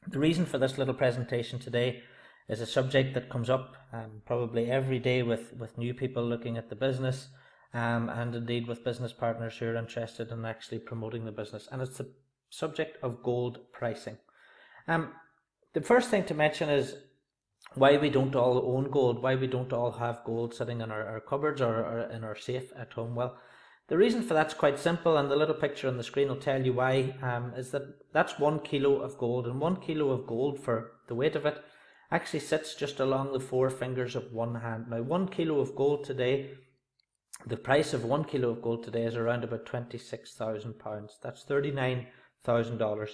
The reason for this little presentation today is a subject that comes up probably every day with new people looking at the business, and indeed with business partners who are interested in actually promoting the business, and it's the subject of gold pricing. The first thing to mention is why we don't all own gold, why we don't all have gold sitting in our cupboards or in our safe at home. Well, the reason for that's quite simple, and the little picture on the screen will tell you why, is that's 1 kilo of gold, and 1 kilo of gold, for the weight of it, actually sits just along the 4 fingers of one hand. Now, 1 kilo of gold today, the price of 1 kilo of gold today is around about £26,000. That's $39,000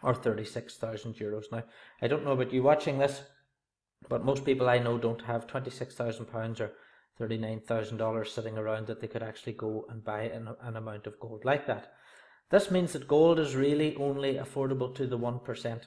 or 36,000 euros. Now, I don't know about you watching this, but most people I know don't have £26,000 or $39,000 sitting around that they could actually go and buy an amount of gold like that. This means that gold is really only affordable to the 1%.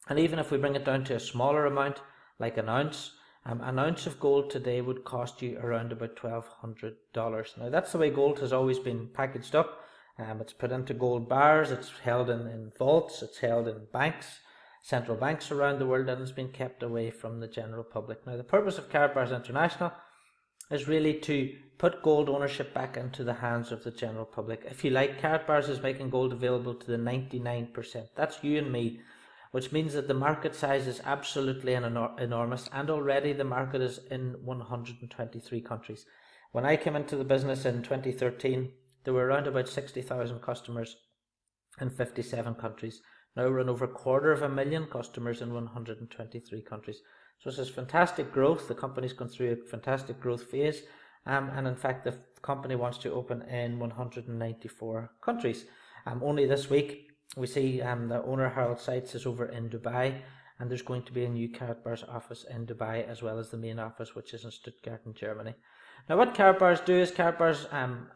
And even if we bring it down to a smaller amount, like an ounce of gold today would cost you around about $1,200. Now, that's the way gold has always been packaged up. It's put into gold bars, it's held in vaults, it's held in banks, central banks around the world, and it's been kept away from the general public. Now, the purpose of Karatbars International is really to put gold ownership back into the hands of the general public. If you like, Karatbars is making gold available to the 99%. That's you and me, which means that the market size is absolutely enormous, and already the market is in 123 countries. When I came into the business in 2013, there were around about 60,000 customers in 57 countries. Now we're in over 250,000 customers in 123 countries. So this is fantastic growth. The company's gone through a fantastic growth phase, and in fact the company wants to open in 194 countries. Only this week we see the owner, Harold Seitz, is over in Dubai, and there's going to be a new Karatbars office in Dubai, as well as the main office, which is in Stuttgart in Germany. Now, what Karatbars do is Karatbars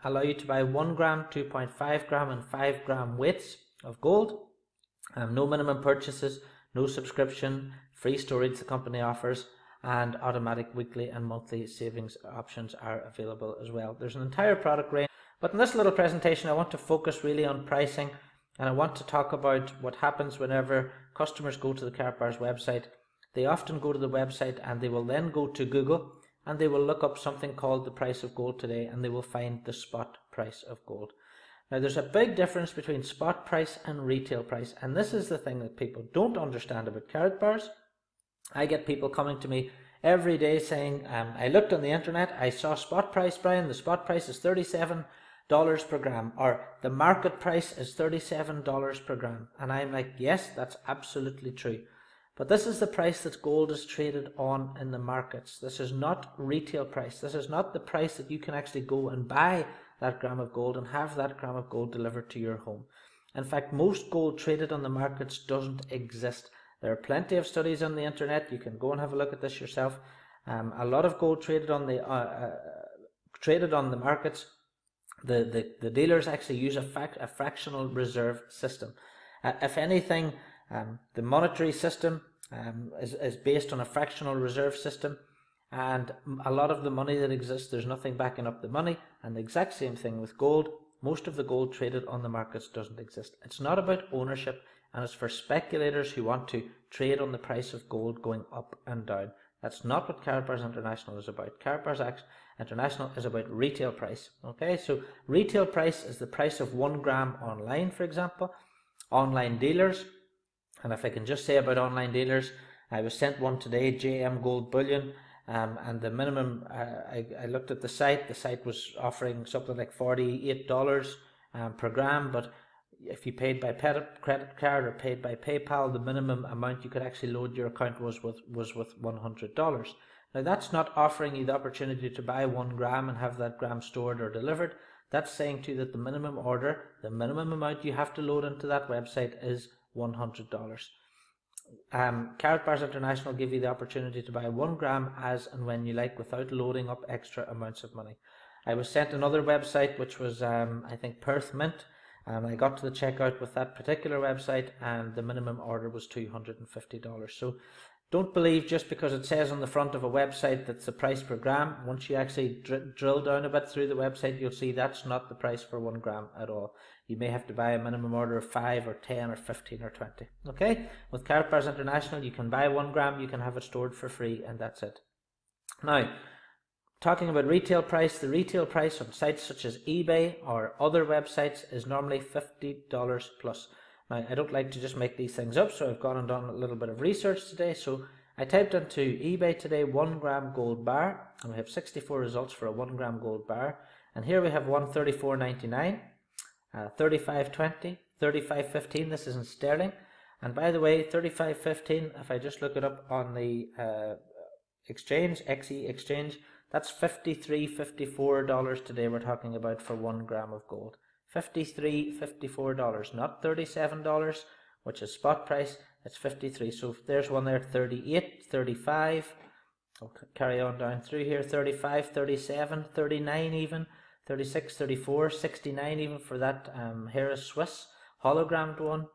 allow you to buy 1 gram, 2.5 gram and 5 gram weights of gold. No minimum purchases, no subscription, free storage the company offers, and automatic weekly and monthly savings options are available as well. There's an entire product range, but in this little presentation I want to focus really on pricing, and I want to talk about what happens whenever customers go to the Karatbars website. They often go to the website and they will then go to Google and they will look up something called the price of gold today, and they will find the spot price of gold. Now, there's a big difference between spot price and retail price, and this is the thing that people don't understand about Karatbars. I get people coming to me every day saying, I looked on the internet, I saw spot price, Brian, the spot price is $37 per gram, or the market price is $37 per gram. And I'm like, yes, that's absolutely true. But this is the price that gold is traded on in the markets. This is not retail price. This is not the price that you can actually go and buy that gram of gold and have that gram of gold delivered to your home. In fact, most gold traded on the markets doesn't exist. There are plenty of studies on the internet. You can go and have a look at this yourself. A lot of gold traded on the markets. The dealers actually use a fractional reserve system. If anything, the monetary system is based on a fractional reserve system, and a lot of the money that exists, there's nothing backing up the money, and the exact same thing with gold. Most of the gold traded on the markets doesn't exist. It's not about ownership, and it's for speculators who want to trade on the price of gold going up and down. That's not what Karatbars International is about. Karatbars International is about retail price. Okay, so retail price is the price of 1 gram online, for example. Online dealers, and if I can just say about online dealers, I was sent one today, JM Gold Bullion, and the minimum, I looked at the site was offering something like $48 per gram, but if you paid by credit card or paid by PayPal, the minimum amount you could actually load your account was with $100. Now, that's not offering you the opportunity to buy 1 gram and have that gram stored or delivered. That's saying to you that the minimum order, the minimum amount you have to load into that website is $100. Karatbars International give you the opportunity to buy 1 gram as and when you like without loading up extra amounts of money. I was sent another website which was I think Perth Mint, and I got to the checkout with that particular website and the minimum order was $250. So Don't believe just because it says on the front of a website that's the price per gram. Once you actually drill down a bit through the website, you'll see that's not the price for 1 gram at all. You may have to buy a minimum order of 5 or 10 or 15 or 20. Okay, with Karatbars International, you can buy 1 gram, you can have it stored for free, and that's it. Now, talking about retail price, the retail price on sites such as eBay or other websites is normally $50 plus. Now, I don't like to just make these things up, so I've gone and done a little bit of research today. So I typed into eBay today 1 gram gold bar, and we have 64 results for a 1 gram gold bar. And here we have one $34.99, $35.20, $35.15. This is in sterling. And by the way, $35.15, if I just look it up on the exchange, XE exchange, that's $53.54 today we're talking about for 1 gram of gold. $53.54, not $37, which is spot price. It's 53. So there's one there, 38, 35. I'll carry on down through here, 35, 37, 39 even, 36, 34, 69 even for that Harris Swiss hologrammed one.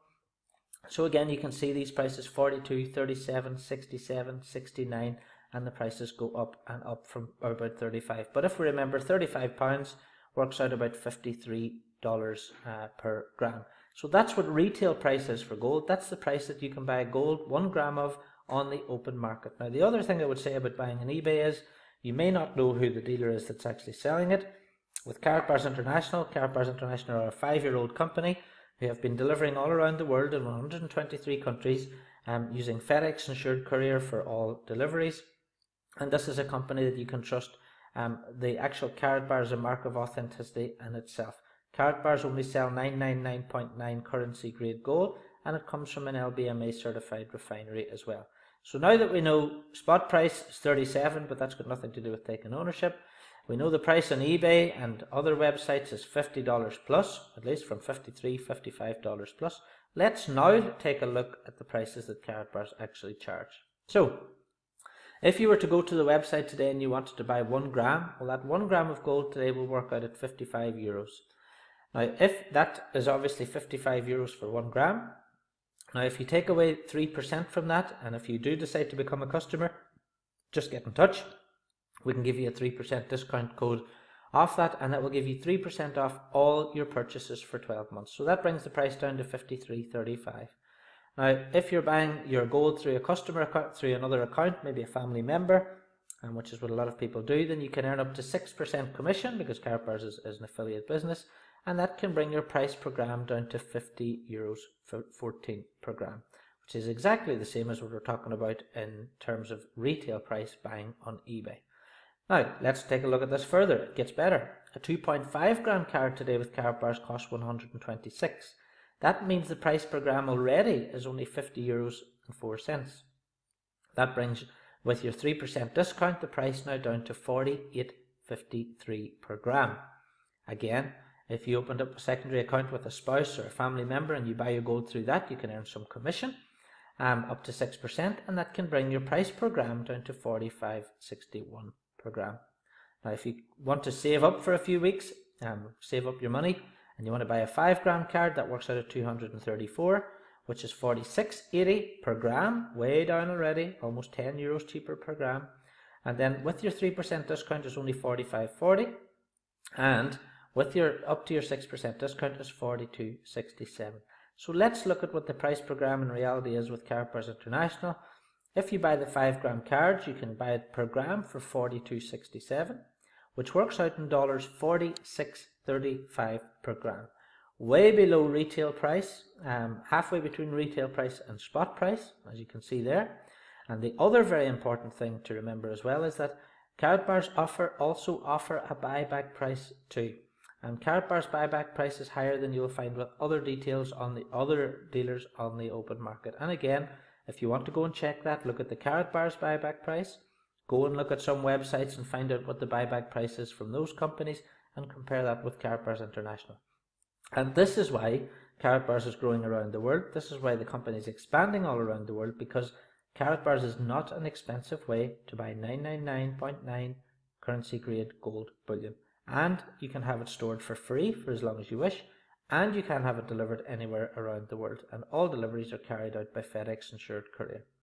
So again, you can see these prices 42, 37, 67, 69, and the prices go up and up from about 35. But if we remember, £35 works out about $53 per gram. So that's what retail price is for gold. That's the price that you can buy gold 1 gram of on the open market. Now, the other thing I would say about buying on eBay is you may not know who the dealer is that's actually selling it. With Karatbars International, Karatbars International are a 5-year-old company who have been delivering all around the world in 123 countries using FedEx insured courier for all deliveries. And this is a company that you can trust. The actual Karatbar is a mark of authenticity in itself. Karatbars only sell 999.9 currency grade gold, and it comes from an LBMA certified refinery as well. So now that we know spot price is 37, but that's got nothing to do with taking ownership. We know the price on eBay and other websites is $50 plus, at least from $53, $55 plus. Let's now take a look at the prices that Karatbars actually charge. So, if you were to go to the website today and you wanted to buy 1 gram, well, that 1 gram of gold today will work out at €55. Now, if that is obviously €55 for 1 gram, now if you take away 3% from that, and if you do decide to become a customer, just get in touch. We can give you a 3% discount code off that, and that will give you 3% off all your purchases for 12 months. So that brings the price down to $53.35. Now, if you're buying your gold through a customer account, through another account, maybe a family member, which is what a lot of people do, then you can earn up to 6% commission because Karatbars is an affiliate business, and that can bring your price per gram down to €50.14 per gram, which is exactly the same as what we're talking about in terms of retail price buying on eBay. Now, let's take a look at this further. It gets better. A 2.5 gram carat today with Karatbars costs 126. That means the price per gram already is only €50.04. That brings, with your 3% discount, the price now down to $48.53 per gram. Again, if you opened up a secondary account with a spouse or a family member and you buy your gold through that, you can earn some commission, up to 6%, and that can bring your price per gram down to $45.61 per gram. Now, if you want to save up for a few weeks, save up your money, and you want to buy a 5 gram card, that works out at 234, which is $46.80 per gram, way down already, almost €10 cheaper per gram. And then with your 3% discount, it's only $45.40, and with your up to your 6% discount is $42.67. So let's look at what the price per gram in reality is with Karatbars International. If you buy the 5 gram cards, you can buy it per gram for $42.67, which works out in dollars $46.35 per gram. Way below retail price, halfway between retail price and spot price, as you can see there. And the other very important thing to remember as well is that Karatbars also offer a buyback price too. And Karatbars buyback price is higher than you'll find with other details on the other dealers on the open market. And again, if you want to go and check that, look at the Karatbars buyback price, go and look at some websites and find out what the buyback price is from those companies and compare that with Karatbars International. And this is why Karatbars is growing around the world. This is why the company is expanding all around the world, because Karatbars is not an expensive way to buy 999.9 currency grade gold bullion. And you can have it stored for free for as long as you wish, and you can have it delivered anywhere around the world, and all deliveries are carried out by FedEx insured courier.